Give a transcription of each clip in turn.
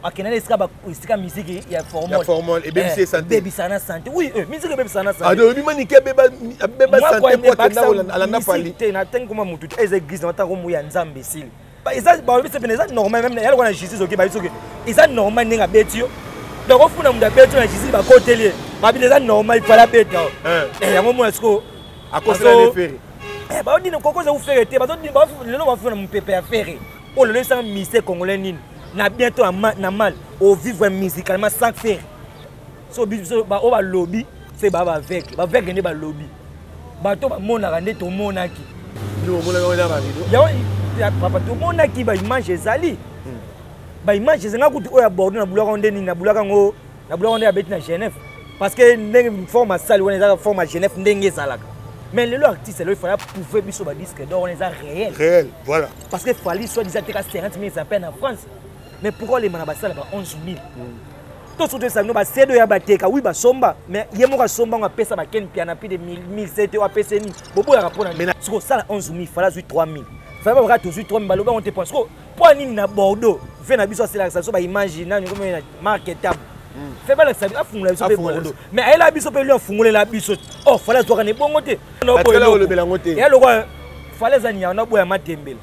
Akena esika musique ya formol et baby santé. Baby sana santé. Oui, musique baby sana santé. Ado bi manike beba santé pour que na ala fali. Na tengo comme mutu eza église na tango muya nzambe sili. Ba eza ba bi c'est eza normal même yalo na justice oké ba biso ke. Eza normal ninga betio. Donc on funa munda betio na justice ba côté ba bi eza normal il fallait beta. Yango mo esko à cause de l'affaire. Ba on dit koko za faire te ba on dit ba lelo ba funa mpepe affaire. Oh le sang misé congolais nini. Na bientôt na mal au vivre musicalement sans faire. So biso ba o ba lobby c'est ba avec ne ba lobby. Ba to ba mona rande to mona ki. Nous mona na ba video. Ya papa to mona ki ba image ezali. Ba image zenga kutu o ya bordeaux na bulaka ndeni na bulaka ngo na bulaka ndeni abeti na Genève parce que ndenge forme sale on eza forme Genève ndenge ezalaka. Mais le artiste il fallait prouver biso ba disque d'or on est réel. Réel, voilà. Parce que fallait soit disant que 50 000 ça peine en France. Mais pourquoi les manabasala ba 11 000? Tout ce que ça nous ba sedo ya bateka oui ba somba mais yemo ka somba on pesa ba ken piana plus de 1007 ou pesa ni bobo ya rapona mais ce ça 11 000 fallait 3 000 fallait ba 3 000 baloba on te pense ko pour ni na Bordeaux fait na biso c'est la ça ba imagine na comme marketable fait pas la ça afungula biso pe Bordeaux mais elle a biso pe lui afungula la biso oh fallait toi ne bongo te no boy lo lebela ngote ya lokwa fallait zania na boya matembele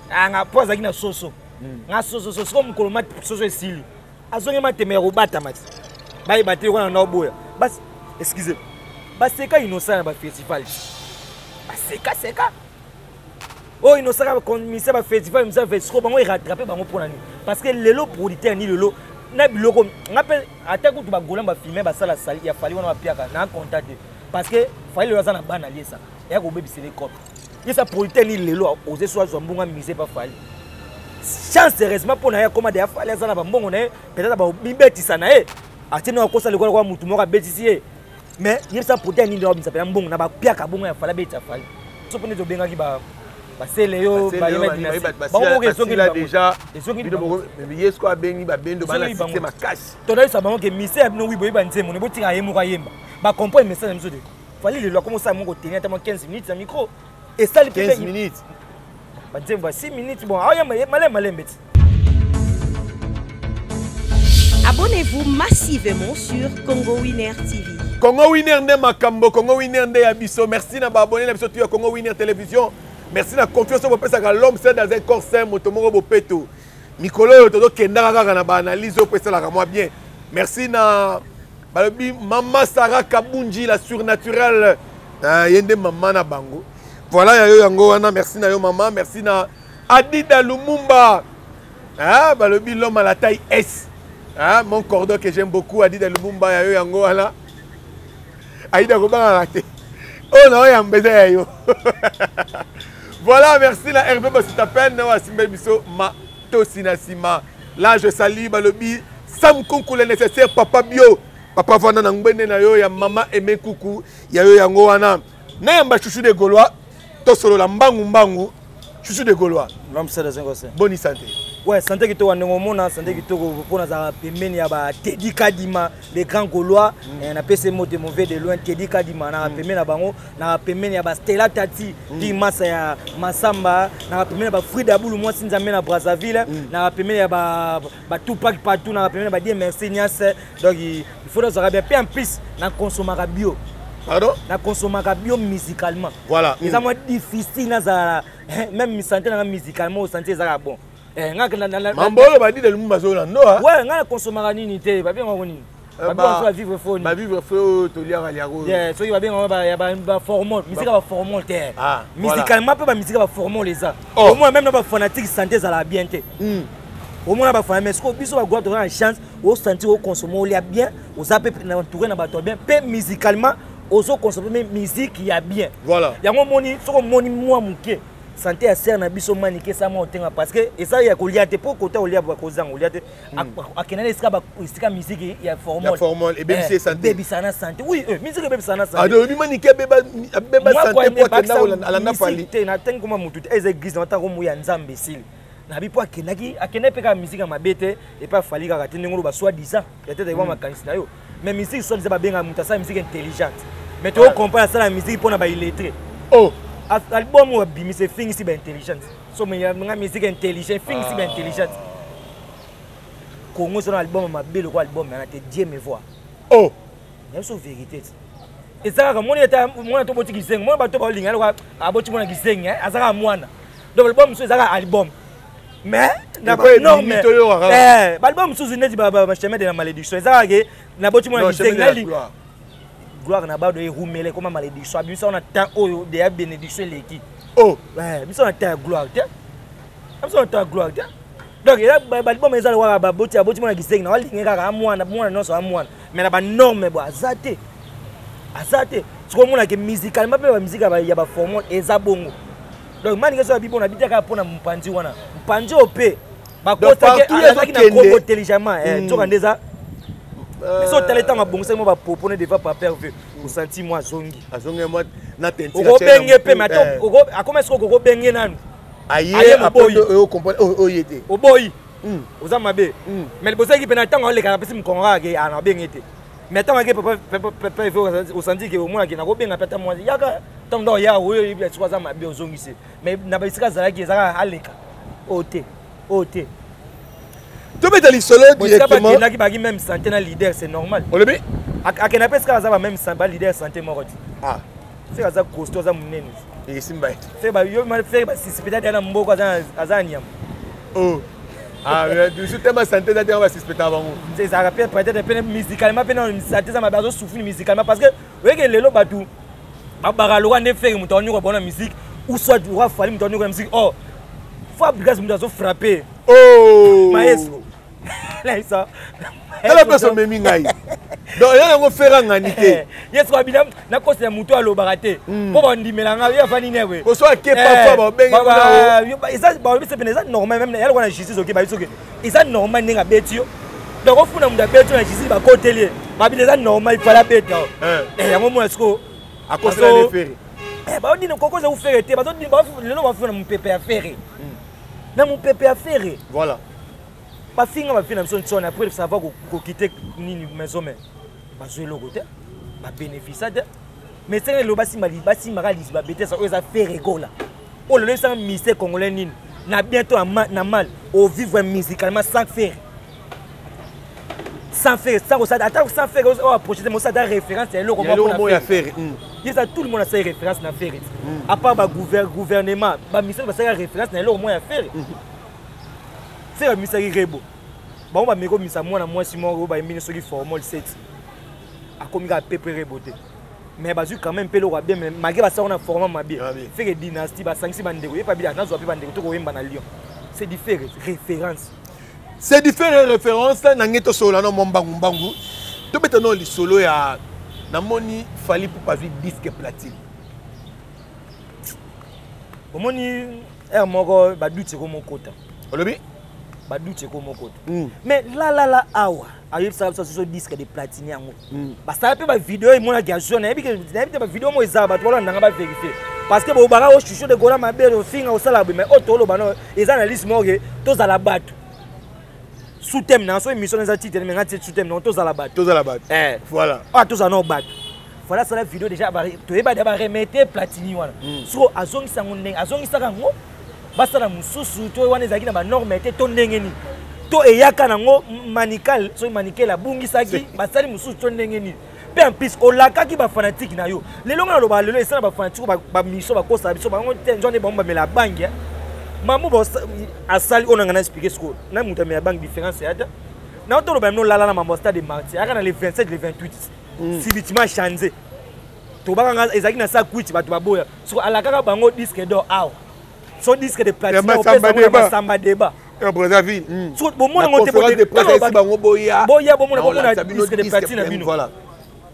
anga poza kina soso nga soso comme koloma soso esili azonge matemera obata mati bayi bateli kona na oboya bas excusez baseka innocent na ba festival baseka oh innocent ka commissaire ba festival misa vesco bango rattraper bango pona ni parce que lelo producteur ni lelo na biloko ngape ata kutu ba gola ba filmer ba sala sali ya fali wana ba piaka na contacter parce que fali lelo za na bana liesa ya ko bebisele cop yesa producteur ni lelo oser soit zombunga mise pas fali chance heureusement pour na ya commande ya fali za na ba mbongo na peut-être ba bibetisa na atino akosa le kwa mutu moka betisi mais yesa producteur ni ndo bisa pe mbongo na ba piaka bongo ya fali betisa fali so pone to benga ki ba basele yo ba yemedi bango ke songi la déjà mais yesko abengi ba bendo bana système makasi to na sa bango ke mise no wibo ba ntemo ne botika yemo ka yemba ba comprendre message mso de fali le lo comment ça mongo tenir tellement 15 minutes na micro et ça le 15 minutes ba ntemo 6 minutes bon ah malem beti. Abonnez-vous massivement sur Congo Winner TV. Congo Winner nde makambo, Congo Winner nde yabiso. Merci na ba abonné na biso tu ya Congo Winner télévision. Merci na confiance au pesa ka l'homme c'est dans un corps sain motomoro bopeto. Mikolo to do kenda kaka na ba analyse au pesa la moi bien. Merci na balobi Mama Sarah Kabunji la surnaturelle. Yende mama na bango. Voilà yayo yango wana merci na yo maman, merci na Adida Lumumba. Balobi l'homme à la taille S. Mon cordon que j'aime beaucoup Adida Lumumba yayo yango wana. Aïda Robin raté. Oh non, il y a un baiser yo. Voilà, merci la Hervé Bassitapen, Simbe Biso, ma Tosinasima. Là, je salue Balobi, Sam Kunku le nécessaire, Papa Bio. Papa Vana Nangbene na yo, ya Mama Aimé Coucou, ya yo yango wana. Na yamba chouchou de Gaulois, Tosolo la Mbangu, chouchou de Gaulois. L'homme c'est dans un conseil. Bonne santé. Ouais, santé qui te wande ngomona, santé qui te pour na pemeni ya ba Teddy Kadima, les grands Gaulois, et na pese mot de mauvais de loin Teddy Kadima na pemeni na bango, na pemeni ya ba Stella Tati, di massa ya Masamba, na pemeni ya ba Frida Boulou moi sinzamé na Brazzaville, na pemeni ya ba Tupac partout, na pemeni ba di merci Nias, donc il faudra se bien en plus na consommer bio. Pardon? Na consommer bio musicalement. Voilà. C'est ça moi difficile na za même santé na musicalement santé ça bon. Mambolo ba di de Lumumba zo no ouais nga consommer nini te ba bien ngoni ba vivre faux ba vivre faux to liara liaro yeah so ba bien ba formol musique ba formol te musicalement pe ba musique ba formol les ça au moins même ba fanatique santé ça la bien te au moins ba fanatique mais ce que biso ba goûter une chance au sentir au consommer il y a bien au zape na entourer na ba to bien pe musicalement au consommer musique il y a bien voilà yango moni so moni moi muke santé à serre na biso manike ça mo tenga parce que et ça ya kolia te pour côté olia ba kozanga olia te akena esika musique ya formol et baby santé baby sana santé oui musique baby sana santé ado bi manike beba santé pour que na na fali te na tenga comme mutu te eza église na tango mu ya nzambe sili na bi po akena pe ka musique ma bete et pas fali ka te ngolo ba soit disant peut-être ba makanisi na yo mais musique soit disant ba benga muta ça musique intelligente mais tu comprends ça la musique pour na ba illettré oh album ou bimi c'est things si ben intelligent so mais nga musique intelligent things si ben intelligent Congo sur l'album ma belle quoi album mais Dieu me voit. Oh. Il y a une vérité. Et ça comme on était moi to boti kiseng moi ba to ba linga quoi aboti mona kiseng azaka mwana. Donc l'album c'est ça album. Mais non mais l'album sous une ba chemin de la malédiction. Ça que na boti mona kiseng gloire na ba do rumele comme malédiction. Abi ça on a temps oh de bénédiction leki. Oh. Ouais, bi ça on a temps gloire. Abi ça on a temps gloire. Donc il y a l'album ezali wa ba boti mona kiseng na walinga kaka mwana non so mwana. Mais na ba norme bo azate. Azate. Tu comprends que musicalement pe ba musique ya ba format ezabongo. Donc mani keso bibo na bitaka pona mpanzi wana. Mpanzi ope. Ba kota ke azaki na kombo téléchargement to kandeza. So talenta mabongisa mo ba popone devant pas pervers. Au senti moi zongi. Azongi moi na tenti. Oko benge pe mato akoma siko ko benge nanu. Aye après o comprendre o yete. O boy. Oza mabe. Mais le bosaki pe na tango le ka pesi mkonga ke ana bengete. Mais tant que papa au senti que au moins qui n'a pas bien appelé moi yaka tant do ya oyo ibia tu kwaza mabe ozongisi mais na bisika zalaki ezaka aleka ote to mettre les solo directement il y a qui bagi même santé na leader c'est normal on le met a que na pesika za même santé leader santé moroti ah c'est ça costaud za munene et simba fait ba yo ma fait ba si peut-être na mboko za nyam oh ah du tellement santé d'aller on va suspecter avant c'est ça rappelle peut-être musicalement pe na santé ça ma bazo souffrir musicalement parce que oui que lelo batu ba lo ne faire muto nyoko bona musique ou soit du roi fali muto nyoko musique oh Fabrice muto zo frapper oh maestro là ça la personne me mingai donc il y a un faire nganité yes ko bidam na kosi ya muto alo baraté po ba ndimela nga ya fani newe ko so ke parfois ba benga ba ça ba c'est bien ça normal même ya na justice ok ba isoke ça normal ninga betio donc ofuna muda betio na justice ba kotelier ba bi ça normal il fallait betio ya mo esko à cause de la faire ba on dit koko za faire te ba on dit ba lelo ba funa mon pépé à faire na mon pépé à faire voilà ba finga ba fina mson tsona après savoir ko quitter nini maison mais ba zoelo côté ba bénéficier de mais c'est le basi mara lisi ba bete ça eza faire égola oh le sang misé congolais nini na bientôt na mal au vivre musicalement sans faire sans ça attends sans faire au approcher moi ça da référence c'est le comment à faire il ça tout le monde a sa référence na faire à part ba gouvernement ba mission ba sa référence na le au moins à faire c'est un misaki rebo ba on ba meko misa mwana mwasi mo ba mini soki formal set akomika pepe rebote mais bazu quand même pelo bien mais malgré ba ça on a format mabie fait que dynastie ba sangisi bandeko et pas bien na zo pe bandeko to ko yemba na Lyon c'est différent référence c'est différent référence na ngeto solo na mombangu mbangu to betano li solo ya na moni fali pour pas vivre disque platine omoni moko ba doute ko mon kota olobi ba doute ko mon kota mais la awa ayi ça so disque de platine yango ba ça pe ba vidéo e mona gazo na ebike ba vidéo mo ezaba to ndanga ba vérifier parce que bo baka o chuchu de gola mabe o finga o sala mais o tolo bano eza na liste mo ke to za la bato sous thème na so émission za titre mais ngati sous thème non to za la bato voilà ah to za no bato voilà ça la vidéo déjà ba to eba ba remettre platini wana so azongi sango ndenge azongi saka ngo basala mususu to wana ezaki na ba norme te to ndenge ni to eyaka nango manical so manical abungisaki basali mususu to ndenge ni pe en plus olakaki ba fanatique na yo lelo ngana lo ba lelo esala ba fanatique ba miso ba kosa biso ba ngo njonde bomba mela bangi mamu bo asali onanga na expliquer ce ko na muta me bank différence ya ta na to lo ba no lala na mambo stade de martyr aka na le 27 le 28 si bitima changer to ba nga ezaki na sa kuiti ba to ba boya so alakaka bango disque d'or aw so disque de platine au pesa samba débat Brazzaville so bo mona ngote bo de presse bango boya bo mona disque de platine bino voilà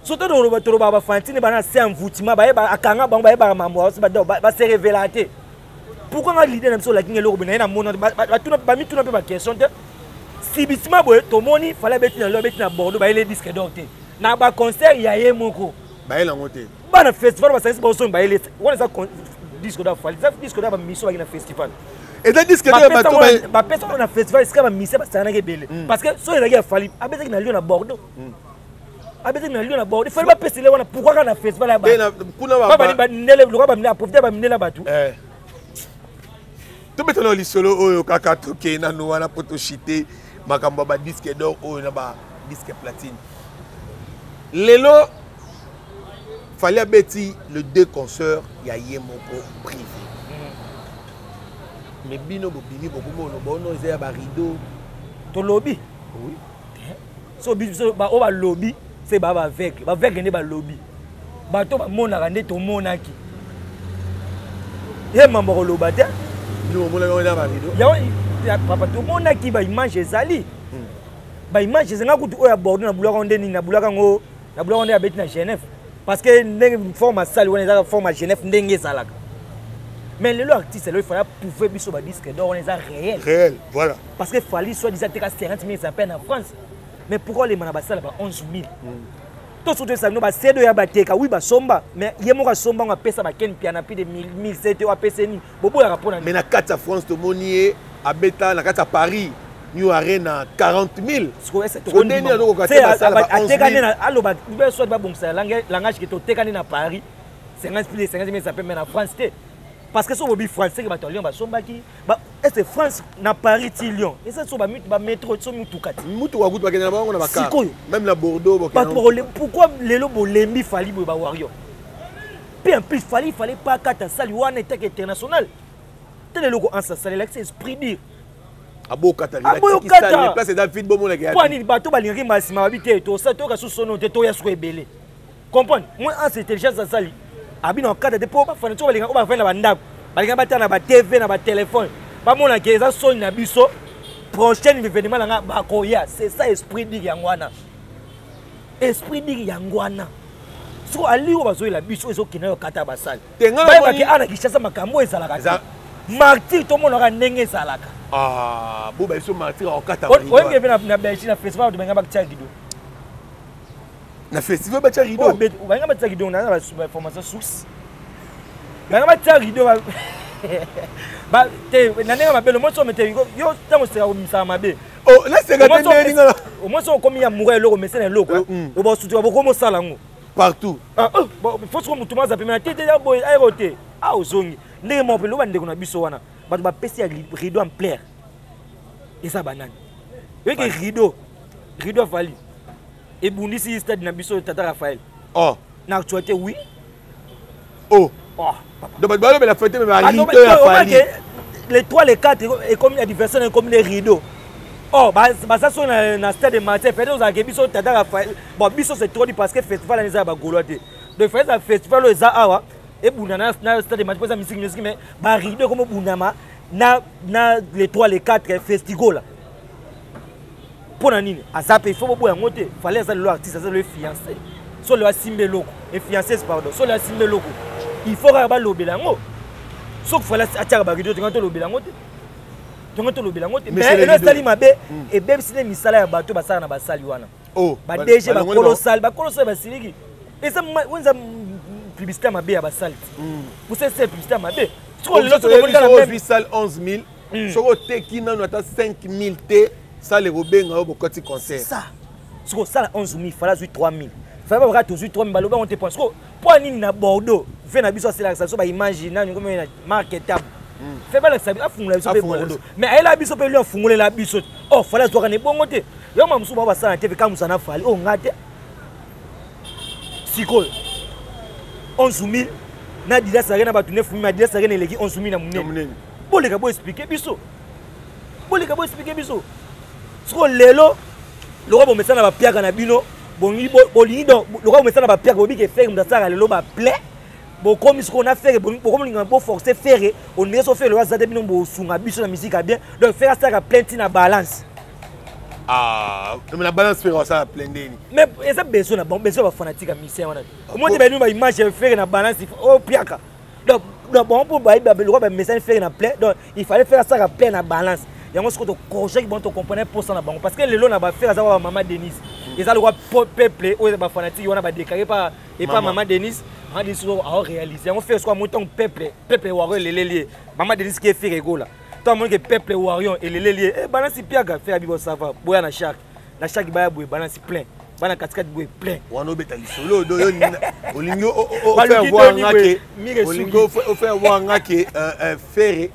so to do ba fantine bana se envoûtement ba akanga bango ba mambo ba se révélater pourquoi nga l'idée n'aime so la kinga le na mona ba tuna ba mi tuna pe ba question te si bitima boye to moni fala beti na Bordeaux ba ile disque d'or te na ba concert ya ye moko ba ile ngote ba na festival ba sa ba so ba ile wona sa disque d'or fala ça disque d'or ba mission ba na festival et ça disque d'or ba personne na festival c'est ba mission ba sa na ke bele parce que so il a fali abeti na Lyon na Bordeaux abeti na Lyon na Bordeaux fali ba pesi le wana pourquoi ka na festival ba kuna ba nele lo ba mna profiter ba mnela batu to betano li solo oyo kaka toke na no wana poto chité makambo ba disque d'or ou na ba disque platine. Lelo fallait bêti le deux concerts ya yemoko privé. Mais bino bobini bokumono bono ezaya ba rideau to lobby. Oui. So ba o ba lobby c'est ba avec ne ba lobby. Ba to ba mona rande to monaki. Ye mambo ko lobate. Nous on a ba rideau. Ya papa to monaki ba image ezali. Ba image zenga kutu oya bordeaux na bulaka ndeni na bulaka ngo na bulaka ndeni abeti na Genève parce que ndenge forme sali on ezaka forme à Genève ndenge ezalaka. Mais le artiste il fallait pouvoir biso ba disque d'or on est réel. Réel, voilà. Parce que fallait soit disait que 50 000 ça peine en France. Mais pourquoi les manabasala ba 11 000? Tout surtout ça nous ba C2 ya bateka oui ba somba mais yemo ka somba nga pesa ba ken piana plus de 1007 wa pesa ni bobo ya rapona. Mais na kata France to monier à Beta na kata Paris New Arena 40 000. C'est langage qui est na Paris 50 000 ça peut mais en France. Parce que ce mobile français qui va te lire, est-ce France na Paris ti Lyon? Et ça, ba métro, so mutu kati. Mutu wa gout ba kena ba on ba car. Même la Bordeaux. Pourquoi les lobo lembi fali ba wario? Puis en plus fallait pas kata sali wana était international. Tel logo en ça sali l'accès esprit dire. Abo kata la place David Bomo la gars. Pour ni bato ba lingi masima babité to ça to ka so sono te to ya so ebele. Comprendre? Moi en intelligence ça sali. Abino en cadre de pour pas faire les gens on va faire la ndap balinga bata na ba TV na ba téléphone ba mona ke za so na biso prochain événement nga ba koya c'est ça esprit dit yangwana so ali o bazo la biso ezo kina yo kata basali ba ke ana kishasa makambo ezalaka martyr to mona ka ndenge ezalaka bo ba so martyr o kata o ngebe na Belgique na festival de benga ba tchagido na festival ba tchagido o benga ba tchagido na ba formation source benga ba tchagido ba te nanenga mabelo mo so mete yo tango se o misa mabe oh là c'est gâté ndinga au moins on comme ya mourir loko mesena loko o ba sutu ba ko mo sala ngo partout bon faut que mutu maza pemena tete ya boy aéroté ozongi ndenge mo pelo ba ndeko na biso wana ba ba pesi ya rideau en plaire et ça banane et que rideau fali et bundisi stade na biso tata Raphaël na actualité oui donc bah la fête mais les 3 les 4 et comme l'adversaire comme les rideaux bah ça sont na stade de Marseille fait aux biso tata Raphaël bon biso c'est trop dit parce que festival les a ba goloté de faire un festival les awa et bunana na stade de Marseille ça musique mais ba rideau comme bunama na les 3 les 4 festival là pour nani azape il faut bobo ya ngote fallait ça le artiste ça le fiancé so le simbe loko et fiancé pardon so le simbe loko il faut que le belango sauf qu'il fallait attirer ba rideau tu le belango mais le sali mabe et même si les misala ya bato basala na basali wana ba DG ba colossal ba siliki et ça on a publicité mabe ya basali pour cette publicité mabe so le vu salle 11 000 so teki na no ata 5 000 t ça les robenga au petit concert ça so ça 11 000 fallait 3 000 fallait pas toujours 3 000 baloba on te pense pour nini na Bordeaux fait na biso c'est la so ba imagine na comme marketable fait pas la ça fungula biso pe Bordeaux mais elle a biso pe lui fungula la biso fallait zo kana bongo te yo mamusu ba basala te ka musana fali ngate siko 11 000 na dila sare na batu 9 000 na dila sare na leki 11 000 na munene boleka bo expliquer biso siko lelo loko bo mesana ba piaka na bino bongi bolingi donc loko mesana ba piaka bobi ke faire mdasara lelo ba plaît bo comme ce qu'on a fait bo comme linga bo forcer faire on ne so faire le wazade bino bo sunga biso na musique bien donc faire ça plein na balance mais la balance fait ça plein d'eni mais ça besoin na bon besoin ba fanatique à musicien wana moi te benu ba image faire na balance piaka donc bon pour ba le roi ba message faire na plein donc il fallait faire ça plein na balance yango ce que to projet qui bon to comprendre pour ça na bango parce que le lot na ba faire ça maman Denise et ça le roi peuple ou ba fanatique wana ba déclaré par et pas maman Denise a dit so a réaliser yango faire quoi montant peuple waro lelelier maman Denise qui est fait rigola toi mon que peuple warion et lelelier et balance piaga faire bibo sava boya na chaque ba boy balance plein bana katikati boy plein wana obeta lisolo do yo olingo o faire voir ngake olingo o faire voir ngake faire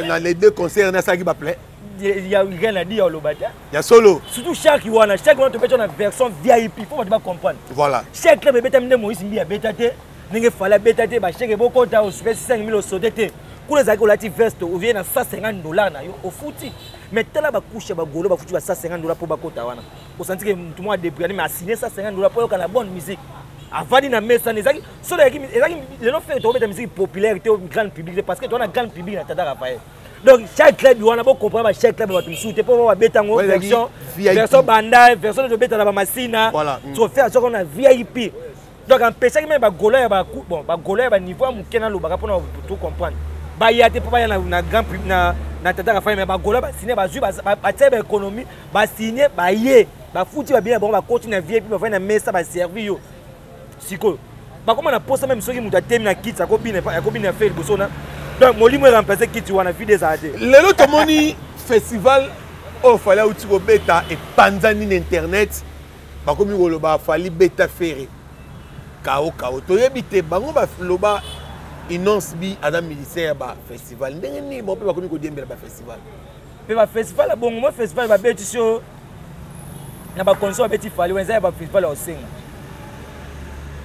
dans les 2 concerts na ça qui va plein il y a rien à dire au Lobata. Il y a solo. Surtout chaque one to mettre une version VIP, faut pas comprendre. Voilà. Chaque club beta mine Moïse Mbi a bétaté, n'enge fallait bétaté, bah chaque beaucoup ta au 5 000 au sodeté. Pour les accolades veste ou vient à $150 na yo au footy. Mais tellement ba couche ba golo ba foutu ba $150 pour ba kota wana. Au senti que tout le monde débrouillé mais a signé $150 pour la bonne musique. Avant d'ina messa nezaki, so les non fait tomber de musique popularité au grand public parce que tu as un grand public na tada Raphaël. Donc chaque club doit on comprendre chaque club va te soutenir pour ba betango version banda, version de beta na ba masina. Voilà. Tu faire ça qu'on a VIP. Donc en pesa même ba golo ya ba bon ba golo ya ba niveau mukena lo ba pour tout comprendre. Ba ya te pour ba na grand public na tada Raphaël mais ba golo ba signer ba ju ba ba économie ba signer ba yé ba fouti ba bien bon ba continuer VIP ba faire na messa ba servir yo. Siko. Ba comment na poste même ceux qui muta temi na kitako bine fait le bosona. Donc molimo remplacer kit wana fi des ade. Lelo tomoni festival o fallait outi ko beta et panzani internet. Ba komi ko loba fali beta ferré. Kao to yebite bango ba loba inonce bi adam militaire ba festival. Ndenge ni bon pe ba komi ko diembela ba festival. Pe ba festival bon mo festival ba beti so na ba konso beti fali wenza ba festival o singa.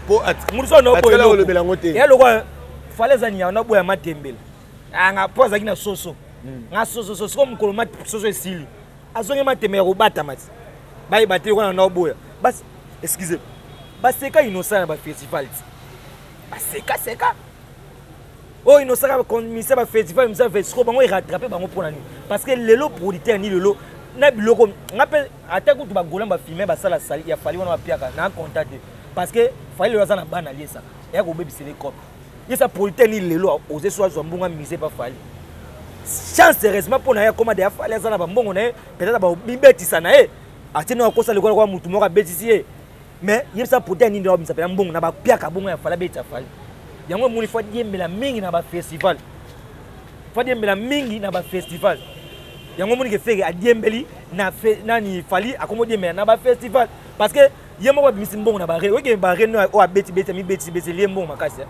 Pour Moussa no boy et le quoi fallait zania na boya matembele anga poza kina soso nga soso comme ko mat soso esili azonge matembele ko bata mat bayi baté ko na boya bas excusez bas seka innocent ba festival seka oh innocent ba commissaire ba festival misa festival bango rattraper bango pour nani parce que lelo producteur ni lelo na biloko ngape atako tu ba gola ba filmer ba sala sali ya fali wana ba piaka na contacter parce que fallait le razana bana liesa et ko bebi c'est les copes yesa producteur ni lelo oser soit mbonga mise pas fali chance heureusement pour na ya comment de fallait ça na ba mbongo na peut-être ba bibetisa na atino ko sala ko mutu moka betisi mais yesa producteur ni ndo bisa mbongo na ba piaka bongo ya fala betisa fali yango muni fa diembela mingi na ba festival yango muni ke fege a diembeli na nani fali akomodi mais na ba festival parce que yemo ba bimisi mbongo na bare oke bare no o abeti mi beti li mbongo makasi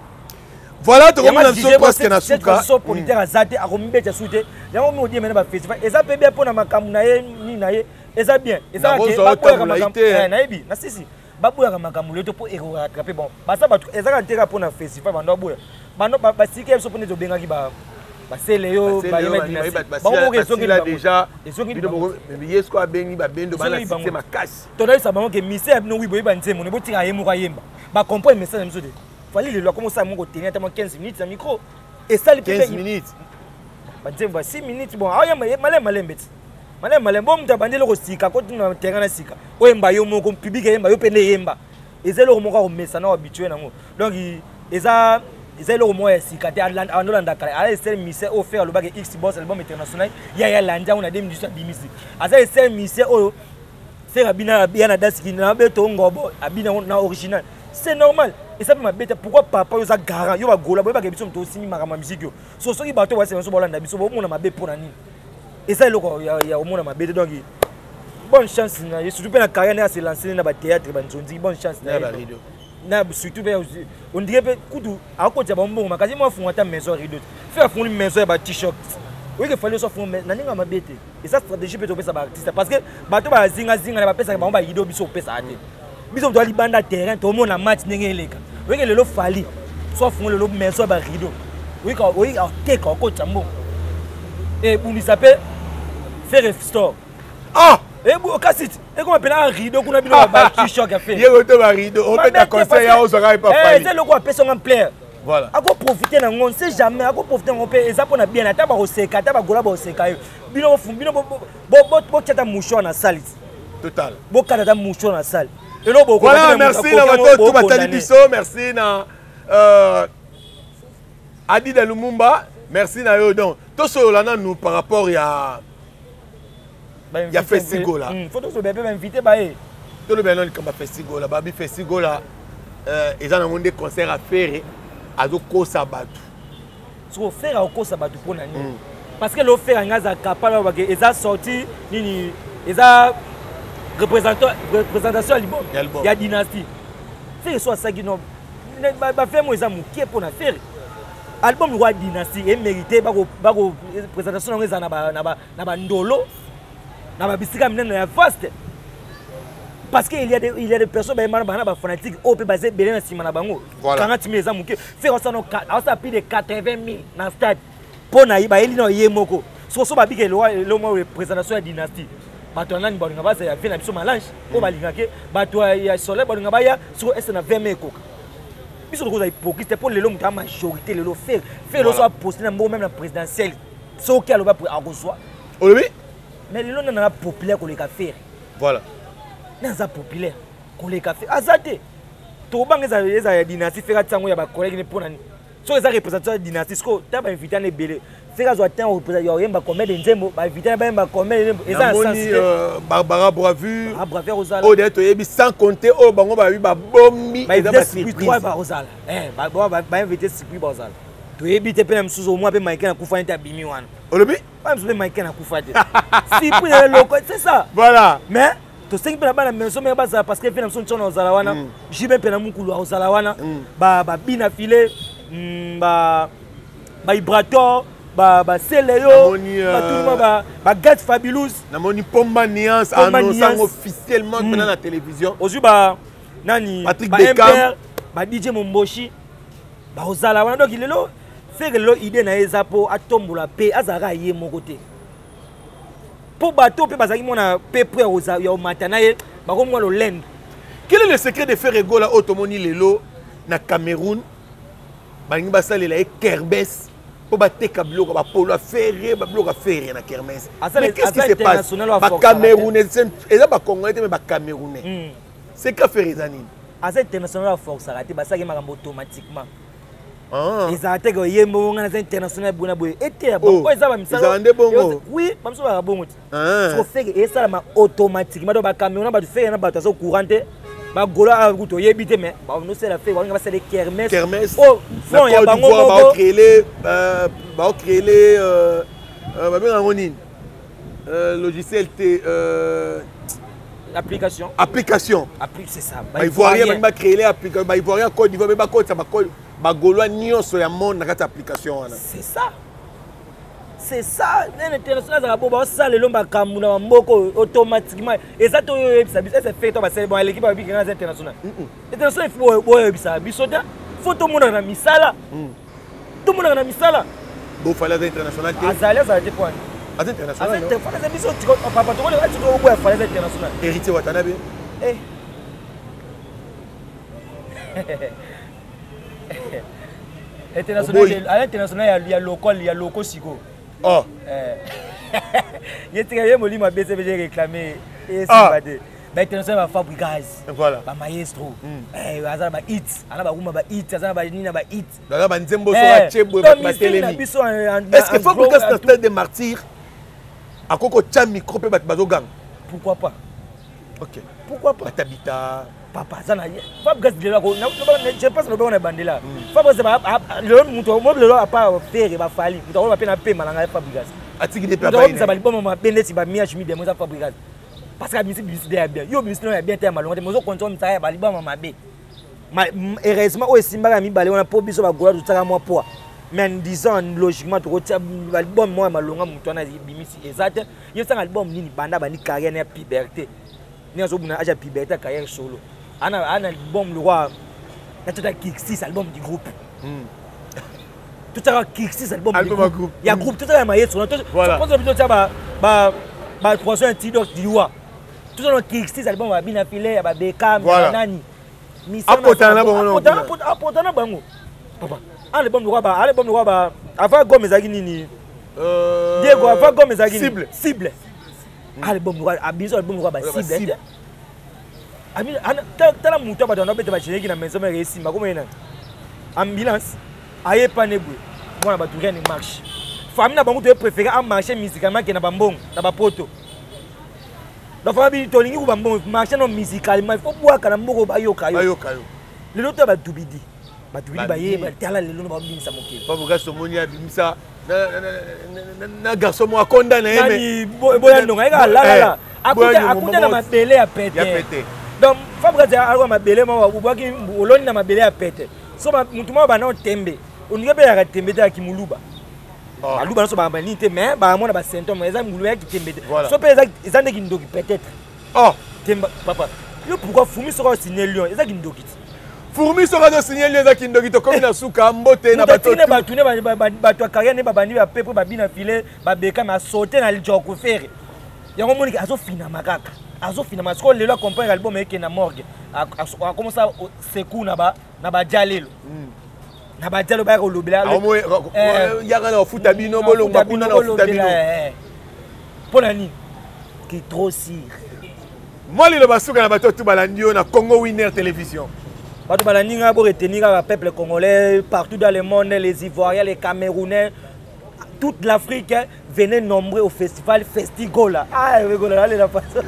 voilà to komona so presque na suka so politique azate akombeta soute yango mi odi mena ba festival eza pe bien pona makamu na ye ni na ye eza bien eza ke ba ko makamu na yebi na sisi ba boya ka makamu leto po ero rattraper bon ba sa ba eza ka teka pona festival bando boya bando ba sike so pone zo benga ki ba basele yo ba yemet bango ke so là déjà yesko abengi ba bendo bana site makasi to na isa bango ke mise no wibo ba nzemo ne botika yemo ka yemba ba comprendre message mso de fallait le comment ça mon tenir tellement 15 minutes à micro et ça le 15 minutes ba nzemo 6 minutes bon ayamba malem bon mtabandele ko sika ko tuna terrain na sika o yemba yo moko public yemba yo pende yemba ezelo mo ka message na habitué nango donc eza le moyen si quand on a allez c'est mission offert le bac X boss album international ya lanja on a des musiciens bimisi asa c'est mission o faire abina bien na dance qui na beto ngobo abina na original c'est normal et ça peut m'embêter pourquoi papa yo za garant yo ba gola ba biso mto simi makama musique yo so qui bato wa c'est so bolanda biso bo mona mabe pour nani et ça le ko ya mona mabe donc bonne chance na surtout pe na carrière na se lancer na ba théâtre ba nzondi bonne chance na ba radio na surtout on dirait que kudu akoja ba mbongo makazi mo funga ta maison rideau faire fond maison ba t-shirt oui que fallait so fond na ninga mabete et ça stratégie peut pesa ba artiste parce que bato ba zinga na ba pesa ba rideau biso pesa ate biso to libanda terrain to mona match ndenge eleka oui que lelo fali so fond lelo maison ba rideau oui ka take akoja mbongo et pour s'appelle faire store et vous cassez et comment appelle un rideau qu'on a bien ba t-shirt a fait il y a auto ba rideau on peut ta conseil à Ozora pas faire c'est le quoi personne en plaire voilà ako profiter na on sait jamais ako profiter on peut ça pour na bien ata ba oseka ata ba gola ba oseka bino bino bo tata mouchon na salle total bo kata mouchon na salle et là bon voilà merci na bato batali biso merci na Adida Lumumba merci na yo donc tout ce là nous par rapport à il y a festival là. Faut que bébé m'inviter ba tout le bien non comme festival là, babi festival là ils ont des concerts à faire à ko sabatu. Ce qu'on fait à ko sabatu pour nani. Parce que le faire ngaza capable ba ils a sorti nini ils a représentation album. Il y a dynastie. Faire soit ça qui non ba faire moi ça mukie pour na faire. album le roi dynastie est mérité bako présentation ngeza na ba ndolo na ba bisika minene na vaste parce que il y a des personnes ba fanatiques au peut baser belé na sima na bango 40 000 za muke faire ça no ça plus de 80 000 na stade pour na ba eli no yemoko so ba bike le mo présentation ya dynastie bato nani ba ngaba ya fait na biso malange o ba lingake bato ya soleil ba ngaba ya so est na 20 000 koka biso ko za hypocrite pour le long ta majorité le faire le soit posté na même la présidentielle so ki aloba pour akozwa Olobi mais le long na populaire ko le ka faire voilà naza populaire ko le ka faire azate to banga eza ya dynastie faire tsango ya ba collègue ne pona ni so eza représentant dynastie ko ta ba invité na belé faire zo atteint représentant yemba combien de nzembo ba invité ba yemba combien eza sens Barbara Bravure Bravure ozala o deto yebi sans compter o bango ba ba bombi eza ba surprise ba ozala ba invité surprise ba ozala to yebi te pena msuzo au moins pe Mike na kufa nta bimi wana Olobi pas msuzo Mike na kufa te surprise le loco c'est ça voilà mais to sengi pe na bana menso me baza parce que pena msuzo ntona ozala wana jibe pe na mukulu ozala wana ba bina filé ba Ibrator ba Seleyo ba tout ba Gat Fabulous na moni Pomba Nuance annonçant officiellement pendant la télévision ozu ba nani Patrick ba Beckham ba DJ Momboshi ba ozala wana donc lelo faire lelo idée na ezapo atombola pe azara ye moko te pour bato pe bazaki mona pe près oza ya matana ye ba ko mo lo lend. Quel est le secret de faire rigola automoni lelo na Cameroun bangi basalela e kerbes pour battre biloko ba polo ferré ba biloko ferré na kermesse. Mais qu'est-ce qui se passe? Ba Camerounais et ba Congolais mais ba Camerounais. C'est qu'a faire ezani. Asa international force arrêté ba ça qui makambo automatiquement. Ils ont été yembo ngana international bona boye été bon ko ezaba misala. Oui, ba mso ba bongo. So fait et ça ma automatiquement ba Camerounais ba faire na ba taso couranté. Ba gola kuto yebite mais ba no c'est la fait on va c'est les kermesse oh fond ya bango ba créer ba bien ngoni logiciel T application c'est ça ba ivoirien ba créer application ba ivoirien Côte d'Ivoire ba Côte ba golois nyonso ya monde na kati application wana c'est ça l'international za bo ba ça le lomba kamuna mboko automatiquement et ça to yebisa bisa c'est fait to ba c'est bon l'équipe ba biki na international international faut bo yebisa bisoda faut to mona na misala to mona na misala bo fallait international azali za te point az international azali fallait biso papa to le ati to bo fallait international héritier watanabe international il y a local siko. Oh. Il y a molima BCB réclamé et c'est pas de. Ba international ba Fabregas. Voilà. Ba maestro. Azala ba hits, ana ba kuma ba hits, azala ba nina ba hits. Dala ba nzembo so ba chebo ba telemi. Est-ce que Fabregas na tête de martyr akoko cha micro pe ba bazogang? Pourquoi pas? OK. Pourquoi pas? Tabita papa ça na Fabregas de là je pense que on bandela Fabregas le muto mo le a pas faire ba fali muto ba pe na pe malanga Fabregas atiki de papa ça ba liboma ma beneti ba miya chimi de mo Fabregas parce que musique de bien yo musique ya bien te malonga mo zo contrôle ça ba liboma mabe heureusement o simba mi balé on a po biso ba gola tutaka moi poids mais en disant logiquement to ko album moi malonga muto na bimisi exact yo ça album nini banda ba ni carrière na puberté ni azobuna aja puberté carrière solo ana album le roi tout à kick 6 album du groupe tout à kick 6 album du groupe il y a groupe tout à maestro tout voilà quand on dit ba 300 tidox du roi tout à kick 6 album ba bina filé ba Beckham nani apotana bango papa album le roi ba avant Gomez a nini Diego avant Gomez a cible album le roi abiso album le roi ba cible ami tala muto ba dona bete ba cheneki na maison mais réussi ma comme ambulance aye panebwe mwana ba tourner ni marche famille na bango to préférer à marcher musicalement que na bambong na ba poto la famille to lingi ku bambong marcher non musicalement il faut boire kana mboko ba yoka yo le loto ba dubidi ba ye ba tala le lono ba bimisa mokili pa boka somoni abimisa na garçon mo akonda na yeme boya ndonga eka la akuta na mabele ya pété. Donc Fabregas algo mabele ma ubaki oloni na mabele ya pete so mutu ma bana otembe On y a bien tembe à Kimuluba. Aluba no so ba nite mais ba mona ba symptôme eza ngulu ya kitembe. So pe eza ndeki ndoki peut-être. Oh, Temba papa. Yo pourquoi Fumi sera signé Lyon, eza kindoki. Fumi sera signé Lyon eza kindoki to comme na suka mbote na bato. Ba tourner ba to carrière ne ba bani ba pepe ba bina filer ba beka ma sauter na ljoko faire. Yango moni azo fina makaka. Azo fina parce que lelo accompagne album eke na morgue. A commencé à sekou na ba jalelo. Na ba jalo ba ko lobela. Yaka na futa bino bolonga kuna na futa bino. Pona ni qui trop sire. Moi le basuka na bato tout balandio na Congo Winner Télévision. Bato balaninga bo retenir le peuple congolais partout dans le monde, les Ivoiriens, les Camerounais, toute l'Afrique venaient nombreux au festival Festigola. Ah, Festigola là la façon.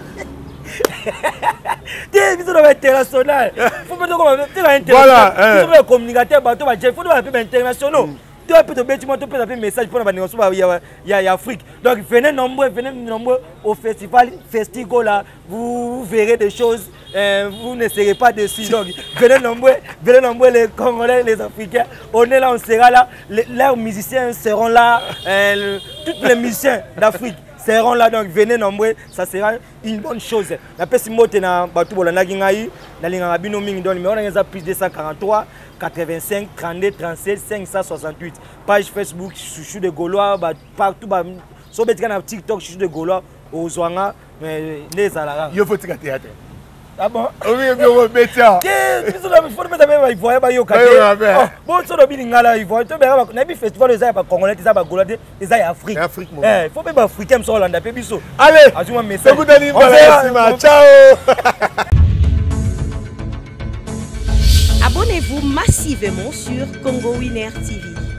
T'es bisous dans l'international. Faut pas dire voilà, faut pas communicateur bateau ba faut pas appeler internationaux. Tu as peut-être bêtement tu peux appeler message pour la négociation il y a Afrique. Donc venez nombreux au festival Festigola. Vous verrez des choses, vous ne serez pas déçus. Donc venez nombreux les Congolais, les Africains. On est là, on sera là. Leurs musiciens seront là. Tous les musiciens d'Afrique seront là, donc venez nombreux, ça sera une bonne chose. La personne qui est dans le Bolanagi, dans le numéro plus 243 85 32 37 568. Page Facebook, Chouchou de Gaulois, partout, sur TikTok, Chouchou de Gaulois, aux Zouanga, mais les Alara. Il faut que tu théâtre. Ah bon? Oui, mais on met ça. Il faut que tu voyais yo kate. Bon, so do bilingala ivoire. To bera na bi festival les a congolais, les a Gaulois, les a Afrique. Afrique mon. Il faut même africain so Hollande pe biso. Allez. Azuma message. Ciao. Abonnez-vous massivement sur Congo Winner TV.